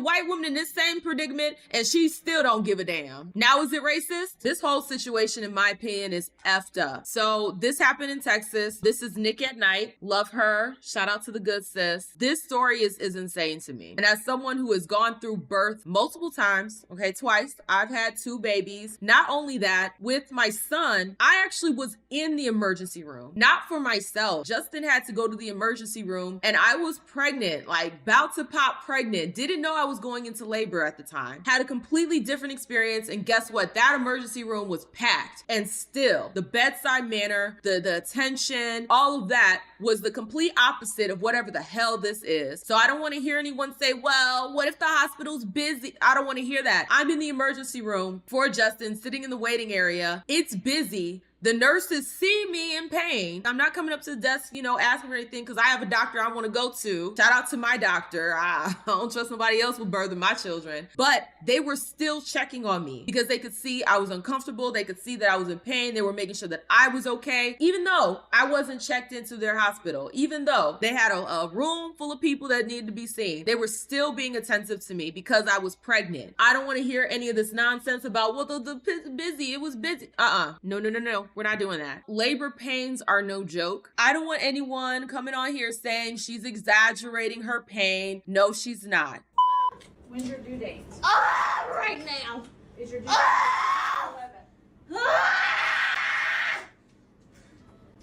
white woman in this same predicament and she still don't give a damn. Now, is it racist? This whole situation, in my opinion, is effed up. So this happened in Texas. This is Nick at Night. Love her. Shout out to the good sis. This story is insane to me. And as someone who has gone through birth multiple times, okay, twice, I've had 2 babies. Not only that, with my son, I actually was in the emergency room. Not for myself. Justin had to go to the emergency room and I was pregnant, like about to pop pregnant. Didn't know I was going into labor at the time. Had a completely different experience, and guess what? That emergency room was packed, and still the bedside manner, the attention, all of that was the complete opposite of whatever the hell this is. So I don't want to hear anyone say, well, what if the hospital's busy? I don't want to hear that. I'm in the emergency room for Justin, sitting in the waiting area. It's busy. The nurses see me in pain. I'm not coming up to the desk, asking for anything because I have a doctor I want to go to. Shout out to my doctor. I don't trust nobody else with birthing my children. But they were still checking on me because they could see I was uncomfortable. They could see that I was in pain. They were making sure that I was okay. Even though I wasn't checked into their hospital, even though they had a room full of people that needed to be seen, they were still being attentive to me because I was pregnant. I don't want to hear any of this nonsense about, well, the busy, it was busy. No. We're not doing that. Labor pains are no joke. I don't want anyone coming on here saying she's exaggerating her pain. No, she's not. When's your due date? Right now. Is your due date 11?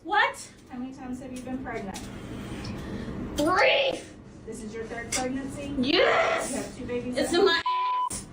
What? How many times have you been pregnant? 3. This is your 3rd pregnancy? Yes. You have 2 babies It's at in home? my ass.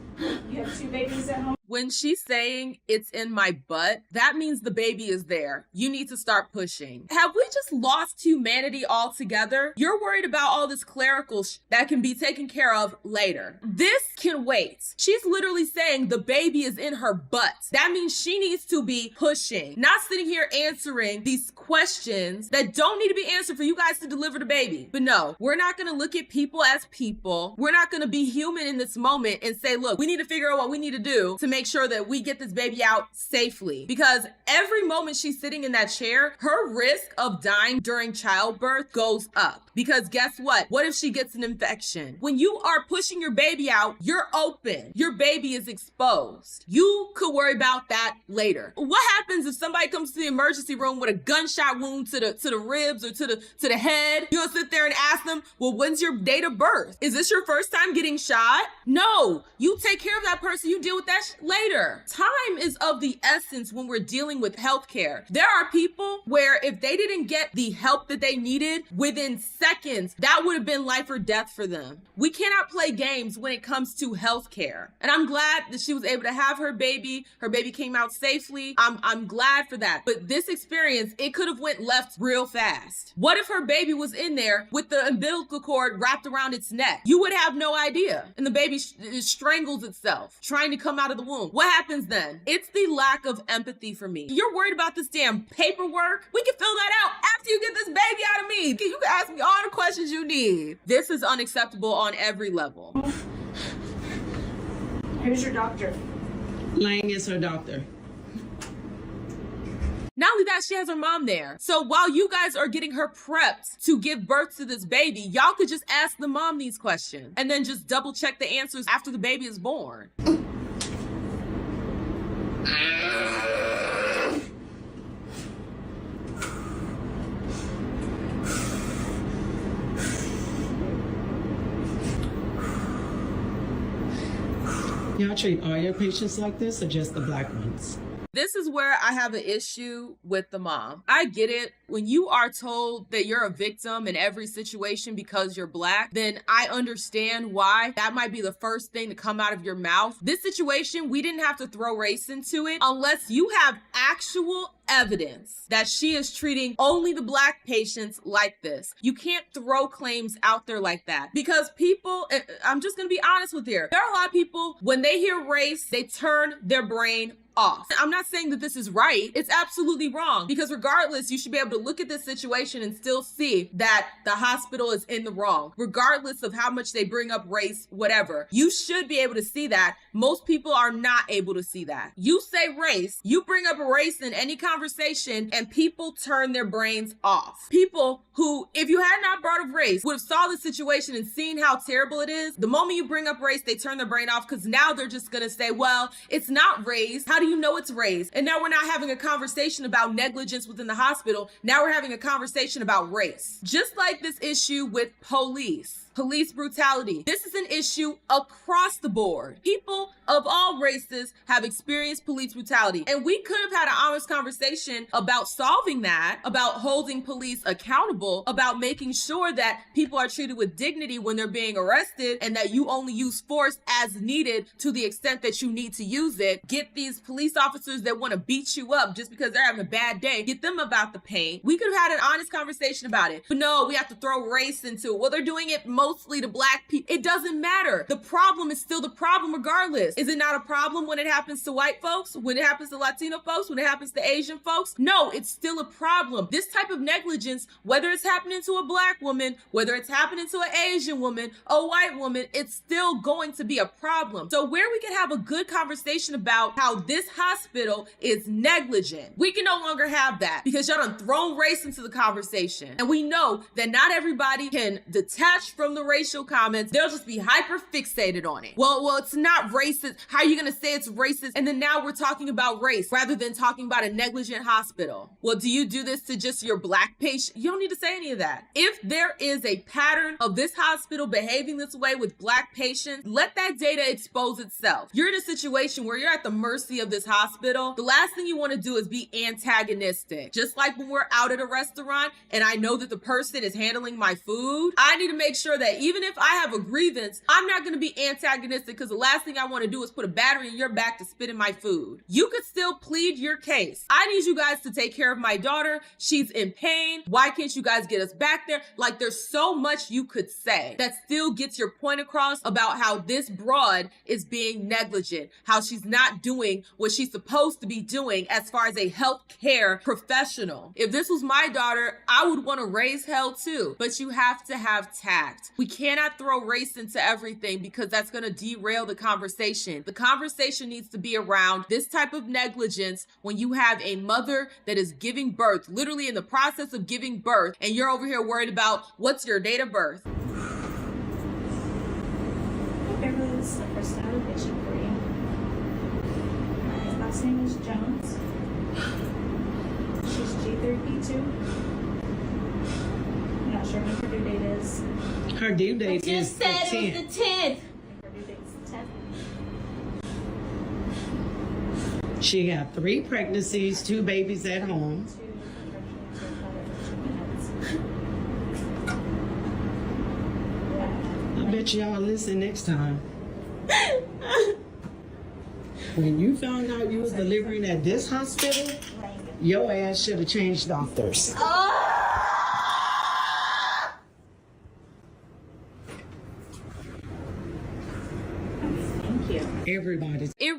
You have 2 babies at home? When she's saying it's in my butt, that means the baby is there. You need to start pushing. Have we just lost humanity altogether? You're worried about all this clerical that can be taken care of later. This can wait. She's literally saying the baby is in her butt. That means she needs to be pushing, not sitting here answering these questions that don't need to be answered for you guys to deliver the baby. But no, we're not gonna look at people as people. We're not gonna be human in this moment and say, look, we need to figure out what we need to do to make sure that we get this baby out safely. Because every moment she's sitting in that chair, her risk of dying during childbirth goes up. Because guess what? What if she gets an infection? When you are pushing your baby out, you're open. Your baby is exposed. You could worry about that later. What happens if somebody comes to the emergency room with a gunshot wound to the ribs or to the head? You'll sit there and ask them, well, when's your date of birth? Is this your first time getting shot? No, you take care of that person. You deal with that later. Time is of the essence when we're dealing with healthcare. There are people where if they didn't get the help that they needed within seconds, that would have been life or death for them. We cannot play games when it comes to healthcare. And I'm glad that she was able to have her baby. Her baby came out safely. I'm glad for that. But this experience, it could have went left real fast. What if her baby was in there with the umbilical cord wrapped around its neck? You would have no idea. And the baby strangles itself trying to come out of the womb. What happens then? It's the lack of empathy for me. You're worried about this damn paperwork? We can fill that out after you get this baby out of me. You can ask me all the questions you need. This is unacceptable on every level. Who's your doctor? Lang is her doctor. Not only that, she has her mom there. So while you guys are getting her prepped to give birth to this baby, y'all could just ask the mom these questions and then just double check the answers after the baby is born. Y'all treat all your patients like this or just the black ones? This is where I have an issue with the mom. I get it. When you are told that you're a victim in every situation because you're black, then I understand why that might be the first thing to come out of your mouth. This situation, we didn't have to throw race into it unless you have actual evidence that she is treating only the black patients like this. You can't throw claims out there like that because people, I'm just gonna be honest with you. There are a lot of people, when they hear race, they turn their brain off. I'm not saying that this is right. It's absolutely wrong, because regardless, you should be able to look at this situation and still see that the hospital is in the wrong, regardless of how much they bring up race, whatever. You should be able to see that. Most people are not able to see that. You say race, you bring up race in any conversation, and people turn their brains off. People who, if you had not brought up race, would have saw the situation and seen how terrible it is. The moment you bring up race, they turn their brain off, because now they're just gonna say, well, it's not race. How do you know it's race? And now we're not having a conversation about negligence within the hospital. Now we're having a conversation about race. Just like this issue with police brutality. This is an issue across the board. People of all races have experienced police brutality. And we could have had an honest conversation about solving that, about holding police accountable, about making sure that people are treated with dignity when they're being arrested, and that you only use force as needed to the extent that you need to use it. Get these police officers that want to beat you up just because they're having a bad day, get them about the pain. We could have had an honest conversation about it. But no, we have to throw race into it. Well, they're doing it mostly to black people. It doesn't matter. The problem is still the problem regardless. Is it not a problem when it happens to white folks? When it happens to Latino folks? When it happens to Asian folks? No, it's still a problem. This type of negligence, whether it's happening to a black woman, whether it's happening to an Asian woman, a white woman, it's still going to be a problem. So where we can have a good conversation about how this hospital is negligent, we can no longer have that, because y'all done thrown race into the conversation. And we know that not everybody can detach from the racial comments. They'll just be hyper fixated on it. Well, it's not racist. How are you going to say it's racist? And then now we're talking about race rather than talking about a negligent hospital. Well, do you do this to just your black patient? You don't need to say any of that. If there is a pattern of this hospital behaving this way with black patients, let that data expose itself. You're in a situation where you're at the mercy of this hospital. The last thing you want to do is be antagonistic. Just like when we're out at a restaurant and I know that the person is handling my food, I need to make sure that even if I have a grievance, I'm not going to be antagonistic, because the last thing I want to do is put a battery in your back to spit in my food. You could still plead your case. I need you guys to take care of my daughter. She's in pain. Why can't you guys get us back there? Like, there's so much you could say that still gets your point across about how this broad is being negligent, how she's not doing what she's supposed to be doing as far as a healthcare professional. If this was my daughter, I would want to raise hell too, but you have to have tact. We cannot throw race into everything, because that's going to derail the conversation. The conversation needs to be around this type of negligence when you have a mother that is giving birth, literally in the process of giving birth, and you're over here worried about what's your date of birth. Hey, Beverly, this is the first patient for you. His last name is Jones. She's G3P2. I'm not sure what her due date is. Her due date is the 10th. Her due date is the 10th. She got 3 pregnancies, 2 babies at home. I bet y'all listen next time. When you found out you was delivering at this hospital, your ass should have changed doctors. Thank you. Everybody's. It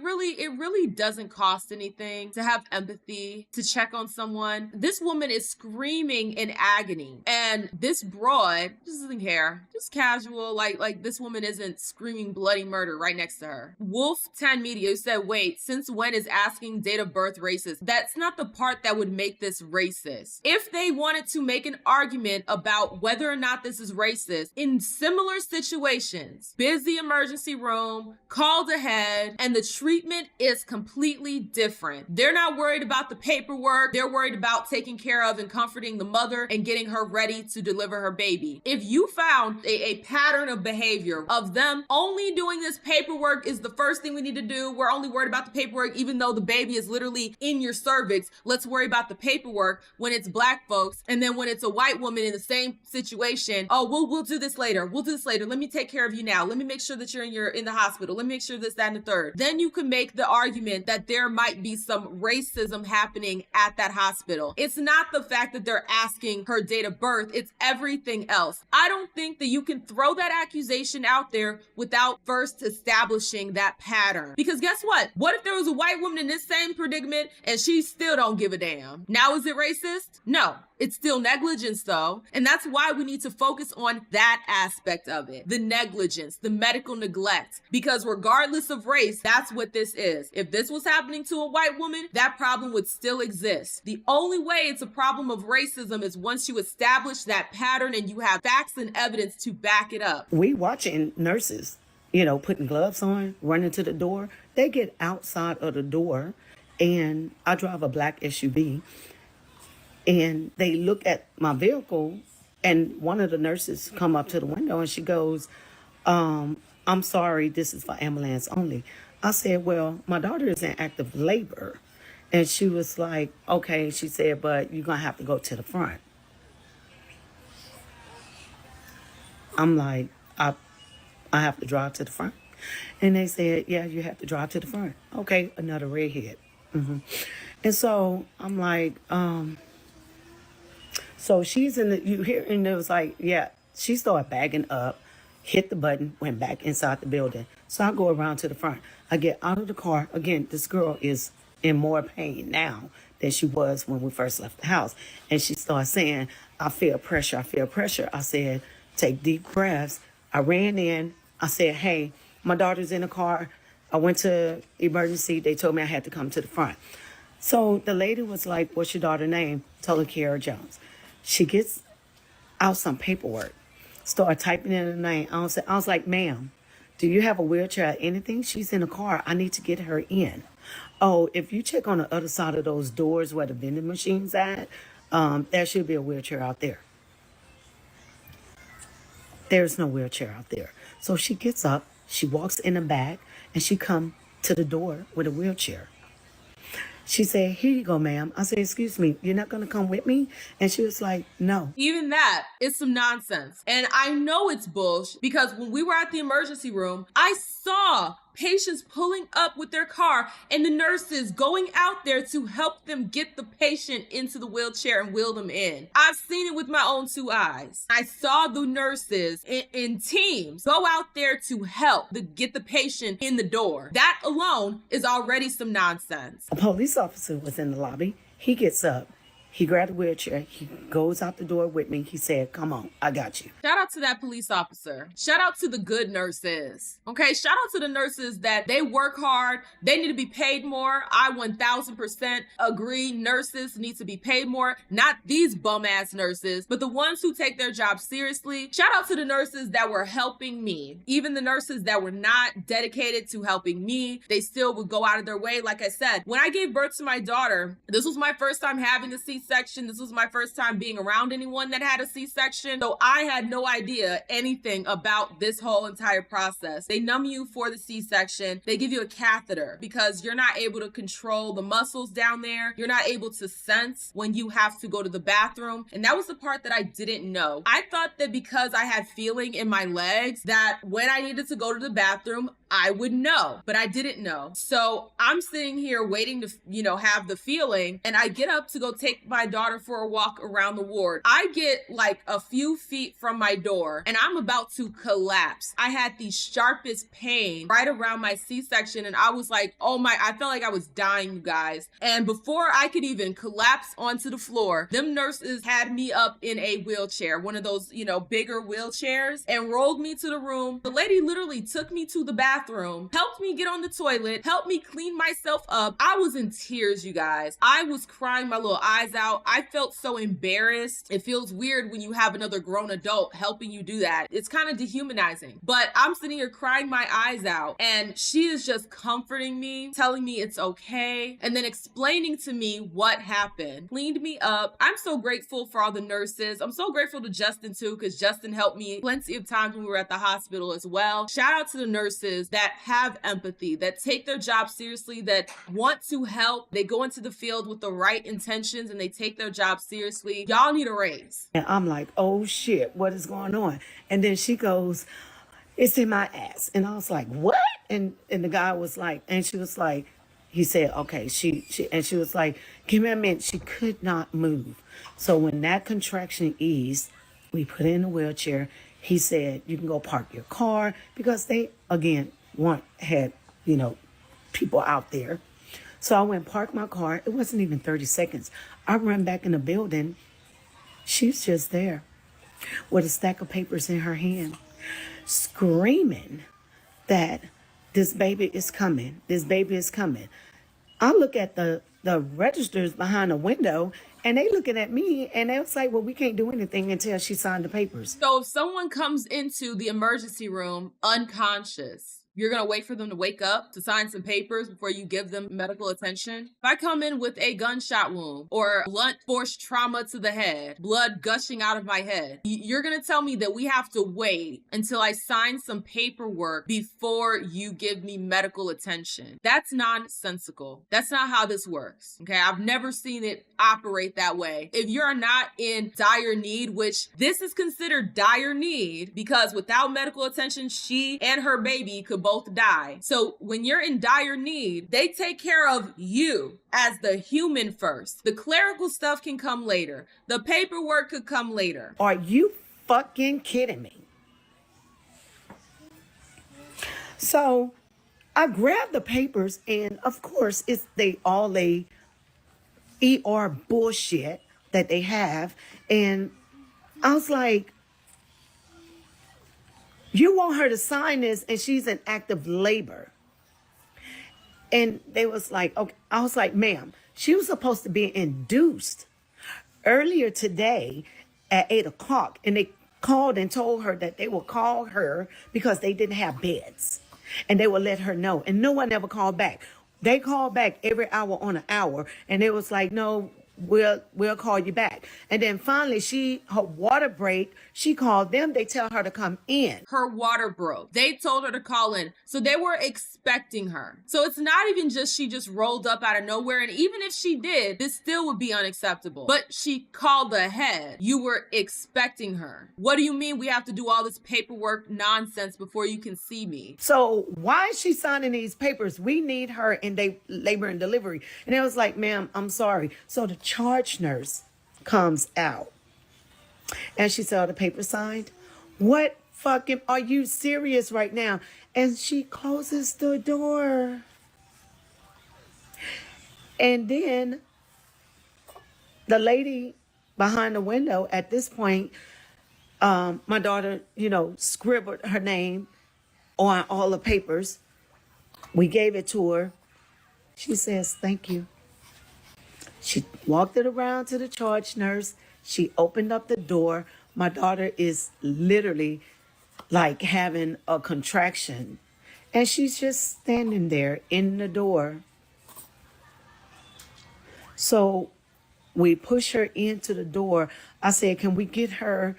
really doesn't cost anything to have empathy, to check on someone. This woman is screaming in agony, and this broad just doesn't care. Just casual, like this woman isn't screaming bloody murder right next to her. Wolf 10 Media said, wait, since when is asking date of birth racist? That's not the part that would make this racist. If they wanted to make an argument about whether or not this is racist, in similar situations, busy emergency room, called ahead, and the treatment is completely different. They're not worried about the paperwork. They're worried about taking care of and comforting the mother and getting her ready to deliver her baby. If you found a pattern of behavior of them only doing this paperwork is the first thing we need to do. We're only worried about the paperwork even though the baby is literally in your cervix. Let's worry about the paperwork when it's black folks. And then when it's a white woman in the same situation, oh, we'll do this later. We'll do this later. Let me take care of you now. Let me make sure that you're in the hospital. Let me make sure this, that, and the third. Then you can make the argument that there might be some racism happening at that hospital. It's not the fact that they're asking her date of birth, it's everything else. I don't think that you can throw that accusation out there without first establishing that pattern. Because guess what? What if there was a white woman in this same predicament and she still don't give a damn? Now is it racist? No. It's still negligence though. And that's why we need to focus on that aspect of it. The negligence, the medical neglect. Because regardless of race, that's what this is. If this was happening to a white woman, that problem would still exist. The only way it's a problem of racism is once you establish that pattern and you have facts and evidence to back it up. We watching nurses, putting gloves on, running to the door. They get outside of the door, and I drive a black SUV, and they look at my vehicle, and one of the nurses come up to the window and she goes, I'm sorry, this is for ambulance only. I said, well, my daughter is in active labor. And she was like, okay. She said, but you're going to have to go to the front. I'm like, I have to drive to the front. And they said, yeah, you have to drive to the front. Okay, another redhead. And so I'm like, so she's you hear, and it was like, yeah, she started bagging up, hit the button, went back inside the building. So I go around to the front. I get out of the car. Again, this girl is in more pain now than she was when we first left the house. And she started saying, I feel pressure, I feel pressure. I said, take deep breaths. I ran in. I said, hey, my daughter's in the car. I went to emergency. They told me I had to come to the front. So the lady was like, what's your daughter's name? Told her Kiara Jones. She gets out some paperwork, start typing in her name. I was like, ma'am, do you have a wheelchair or anything? She's in the car. I need to get her in. Oh, if you check on the other side of those doors where the vending machine's at, there should be a wheelchair out there. There's no wheelchair out there. So she gets up, she walks in the back, and she come to the door with a wheelchair. She said, here you go, ma'am. I said, excuse me, you're not going to come with me? And she was like, no. Even that is some nonsense. And I know it's bullshit because when we were at the emergency room, I saw patients pulling up with their car and the nurses going out there to help them get the patient into the wheelchair and wheel them in. I've seen it with my own two eyes. I saw the nurses in teams go out there to help get the patient in the door. That alone is already some nonsense. A police officer was in the lobby. He gets up. He grabbed a wheelchair. He goes out the door with me. He said, come on, I got you. Shout out to that police officer. Shout out to the good nurses. Okay, shout out to the nurses that they work hard. They need to be paid more. I 1000% agree. Nurses need to be paid more. Not these bum ass nurses, but the ones who take their job seriously. Shout out to the nurses that were helping me. Even the nurses that were not dedicated to helping me, they still would go out of their way. Like I said, when I gave birth to my daughter, this was my first time having a C-section. This was my first time being around anyone that had a C-section. So I had no idea anything about this whole entire process. They numb you for the C-section. They give you a catheter because you're not able to control the muscles down there. You're not able to sense when you have to go to the bathroom. And that was the part that I didn't know. I thought that because I had feeling in my legs that when I needed to go to the bathroom, I would know, but I didn't know. So I'm sitting here waiting to, have the feeling, and I get up to go take my daughter for a walk around the ward. I get like a few feet from my door and I'm about to collapse. I had the sharpest pain right around my C-section and I was like, I felt like I was dying, you guys. And before I could even collapse onto the floor, them nurses had me up in a wheelchair, one of those, bigger wheelchairs, and rolled me to the room. The lady literally took me to the bathroom, helped me get on the toilet, helped me clean myself up. I was in tears, you guys. I was crying my little eyes out. I felt so embarrassed. It feels weird when you have another grown adult helping you do that. It's kind of dehumanizing. But I'm sitting here crying my eyes out and she is just comforting me, telling me it's okay, and then explaining to me what happened. Cleaned me up. I'm so grateful for all the nurses. I'm so grateful to Justin too, because Justin helped me plenty of times when we were at the hospital as well. Shout out to the nurses that have empathy, that take their job seriously, that want to help. They go into the field with the right intentions and they take their job seriously. Y'all need a raise. And I'm like, oh shit, what is going on? And then she goes, It's in my ass. And I was like, what? And the guy was like, and she was like, he said, okay, she was like, give me a minute. She could not move. So when that contraction eased, we put her in a wheelchair. He said, you can go park your car, because they, again, had, people out there. So I went park my car. It wasn't even 30 seconds. I ran back in the building. She's just there with a stack of papers in her hand, screaming that this baby is coming. This baby is coming. I look at the registers behind the window, and they looking at me, and they was like, well, we can't do anything until she signed the papers. So if someone comes into the emergency room unconscious, you're going to wait for them to wake up to sign some papers before you give them medical attention? If I come in with a gunshot wound or blunt force trauma to the head, blood gushing out of my head, you're going to tell me that we have to wait until I sign some paperwork before you give me medical attention? That's nonsensical. That's not how this works. Okay, I've never seen it operate that way. If you're not in dire need, which this is considered dire need because without medical attention, she and her baby could both die. So when you're in dire need, they take care of you as the human first. The clerical stuff can come later. The paperwork could come later. Are you fucking kidding me? So I grabbed the papers, and of course it's all ER bullshit that they have. And I was like, you want her to sign this, and she's in active labor. And they was like, okay. I was like, ma'am, she was supposed to be induced earlier today at 8 o'clock. And they called and told her that they will call her because they didn't have beds. And they will let her know. And no one ever called back. They called back every hour on an hour. And it was like, no, we'll call you back. And then finally her water break, she called them. They tell her to come in. Her water broke. They told her to call in. So they were expecting her. So it's not even just she just rolled up out of nowhere. And even if she did, this still would be unacceptable. But she called ahead. You were expecting her. What do you mean we have to do all this paperwork nonsense before you can see me? So why is she signing these papers? We need her in labor and delivery. And it was like, ma'am, I'm sorry. So the charge nurse comes out, and she saw the paper signed. What fucking, are you serious right now? And she closes the door. And then the lady behind the window, at this point, my daughter, scribbled her name on all the papers. We gave it to her. She says, thank you. She walked it around to the charge nurse. She opened up the door. My daughter is literally like having a contraction. And she's just standing there in the door. So we push her into the door. I said, can we get her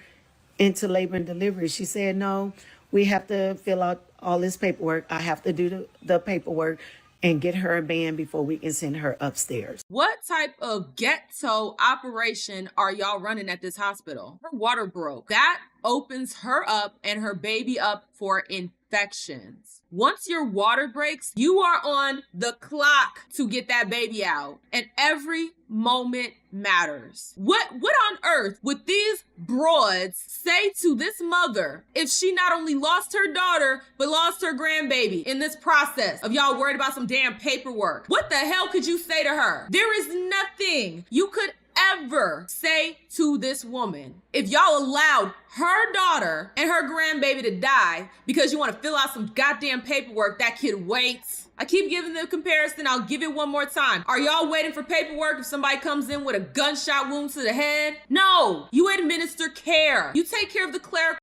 into labor and delivery? She said, no, we have to fill out all this paperwork. I have to do the paperwork and get her a band before we can send her upstairs. What type of ghetto operation are y'all running at this hospital? Her water broke. That opens her up and her baby up for infections. Once your water breaks, you are on the clock to get that baby out. And every moment matters. What on earth would these broads say to this mother if she not only lost her daughter, but lost her grandbaby in this process of y'all worried about some damn paperwork? What the hell could you say to her? There is nothing you could ever say to this woman if y'all allowed her daughter and her grandbaby to die because you want to fill out some goddamn paperwork. That kid waits. I keep giving the comparison. I'll give it one more time. Are y'all waiting for paperwork if somebody comes in with a gunshot wound to the head? No, you administer care. You take care of the clerical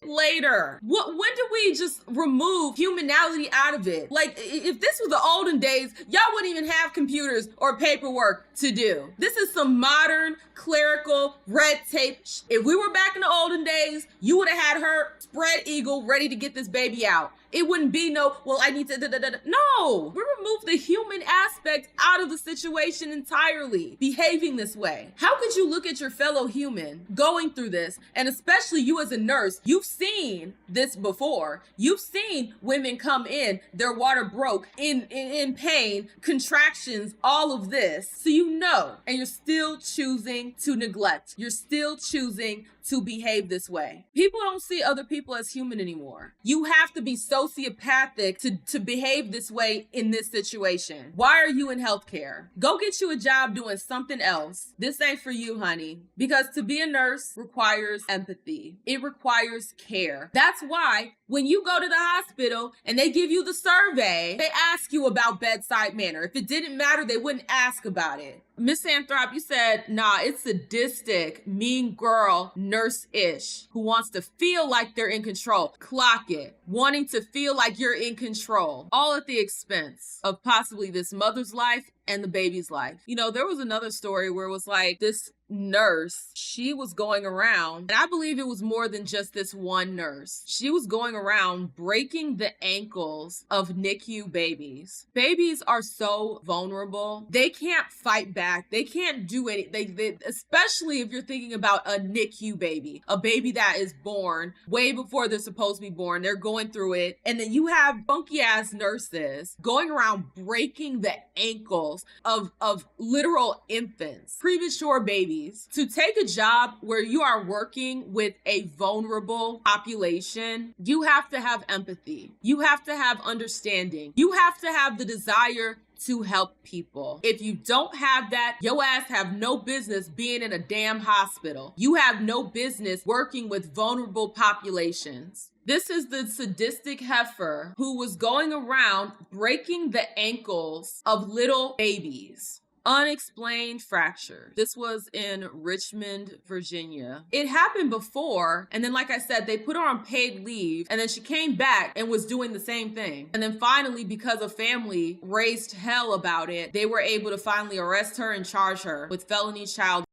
later. When do we just remove humanality out of it? Like, if this was the olden days, y'all wouldn't even have computers or paperwork to do. This is some modern clerical red tape. If we were back in the olden days, you would have had her spread eagle ready to get this baby out. It wouldn't be no, well, I need to, No, we remove the human aspect out of the situation entirely, behaving this way. How could you look at your fellow human going through this? And especially you as a nurse, you've seen this before. You've seen women come in, their water broke, in pain, contractions, all of this. So you know, and you're still choosing to neglect. You're still choosing to behave this way. People don't see other people as human anymore. You have to be sociopathic to behave this way in this situation. Why are you in healthcare? Go get you a job doing something else. This ain't for you, honey. Because to be a nurse requires empathy. It requires care. That's why when you go to the hospital and they give you the survey, they ask you about bedside manner. If it didn't matter, they wouldn't ask about it. Miss Anthrop, you said, nah, it's sadistic, mean girl, nurse-ish, who wants to feel like they're in control. Clock it. Wanting to feel like you're in control. All at the expense of possibly this mother's life and the baby's life. You know, there was another story where it was like this nurse, she was going around, and I believe it was more than just this one nurse. She was going around breaking the ankles of NICU babies. Babies are so vulnerable. They can't fight back. They can't do anything. They, especially if you're thinking about a NICU baby, a baby that is born way before they're supposed to be born. They're going through it. And then you have funky ass nurses going around breaking the ankles of literal infants, premature babies. To take a job where you are working with a vulnerable population, you have to have empathy. You have to have understanding. You have to have the desire to help people. If you don't have that, your ass have no business being in a damn hospital. You have no business working with vulnerable populations. This is the sadistic heifer who was going around breaking the ankles of little babies. Unexplained fracture. This was in Richmond, Virginia. It happened before, and then like I said, they put her on paid leave, and then she came back and was doing the same thing. And then finally, because a family raised hell about it, they were able to finally arrest her and charge her with felony child.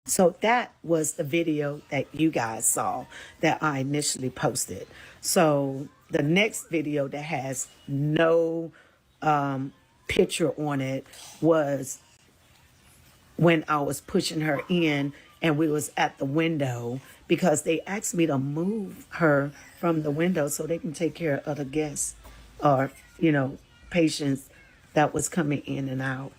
So that was the video that you guys saw that I initially posted. So the next video that has no picture on it was when I was pushing her in and we was at the window because they asked me to move her from the window so they can take care of other guests or, you know, patients that was coming in and out.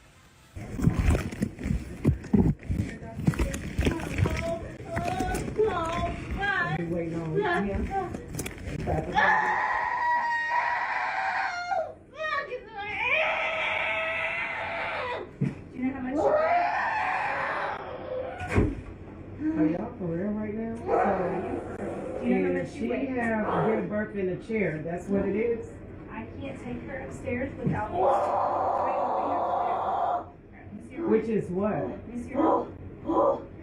Are y'all for real right now? So, if she have give birth in a chair, that's what it is? I can't take her upstairs without Which is what?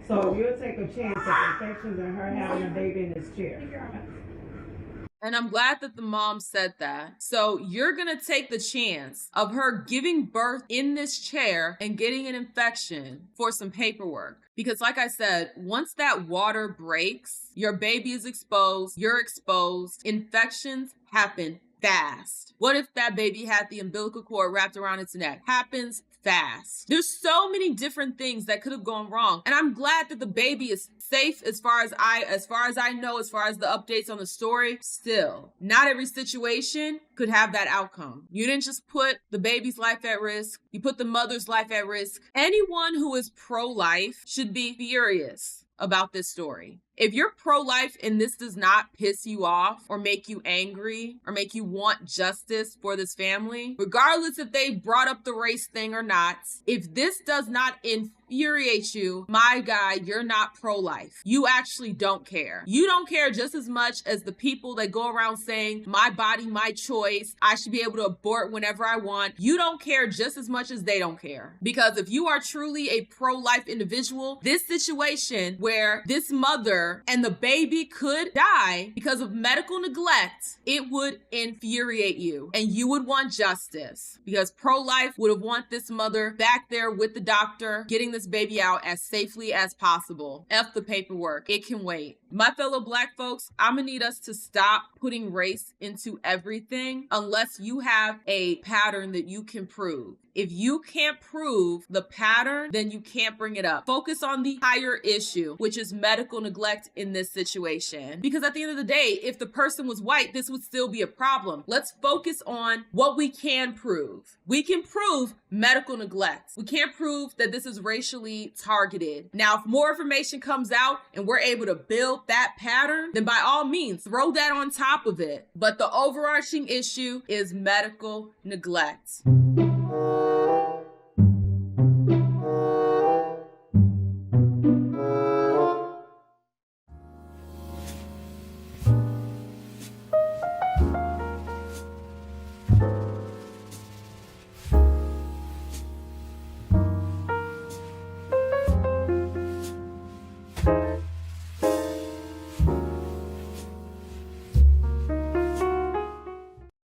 So you'll take a chance of infections and her having a baby in this chair. And I'm glad that the mom said that. So you're going to take the chance of her giving birth in this chair and getting an infection for some paperwork. Because like I said, once that water breaks, your baby is exposed, you're exposed, infections happen fast. What if that baby had the umbilical cord wrapped around its neck? Happens fast. There's so many different things that could have gone wrong. And I'm glad that the baby is safe as far as I know, as far as the updates on the story. Still, not every situation could have that outcome. You didn't just put the baby's life at risk. You put the mother's life at risk. Anyone who is pro-life should be furious about this story. If you're pro-life and this does not piss you off or make you angry or make you want justice for this family, regardless if they brought up the race thing or not, if this does not infuriate you, my guy, you're not pro-life. You actually don't care. You don't care just as much as the people that go around saying, my body, my choice, I should be able to abort whenever I want. You don't care just as much as they don't care. Because if you are truly a pro-life individual, this situation where this mother murder and the baby could die because of medical neglect, it would infuriate you and you would want justice, because pro-life would have want this mother back there with the doctor getting this baby out as safely as possible. F the paperwork. It can wait. My fellow Black folks, I'm gonna need us to stop putting race into everything unless you have a pattern that you can prove. If you can't prove the pattern, then you can't bring it up. Focus on the higher issue, which is medical neglect in this situation. Because at the end of the day, if the person was white, this would still be a problem. Let's focus on what we can prove. We can prove medical neglect. We can't prove that this is racially targeted. Now, if more information comes out and we're able to build that pattern, then by all means, throw that on top of it. But the overarching issue is medical neglect.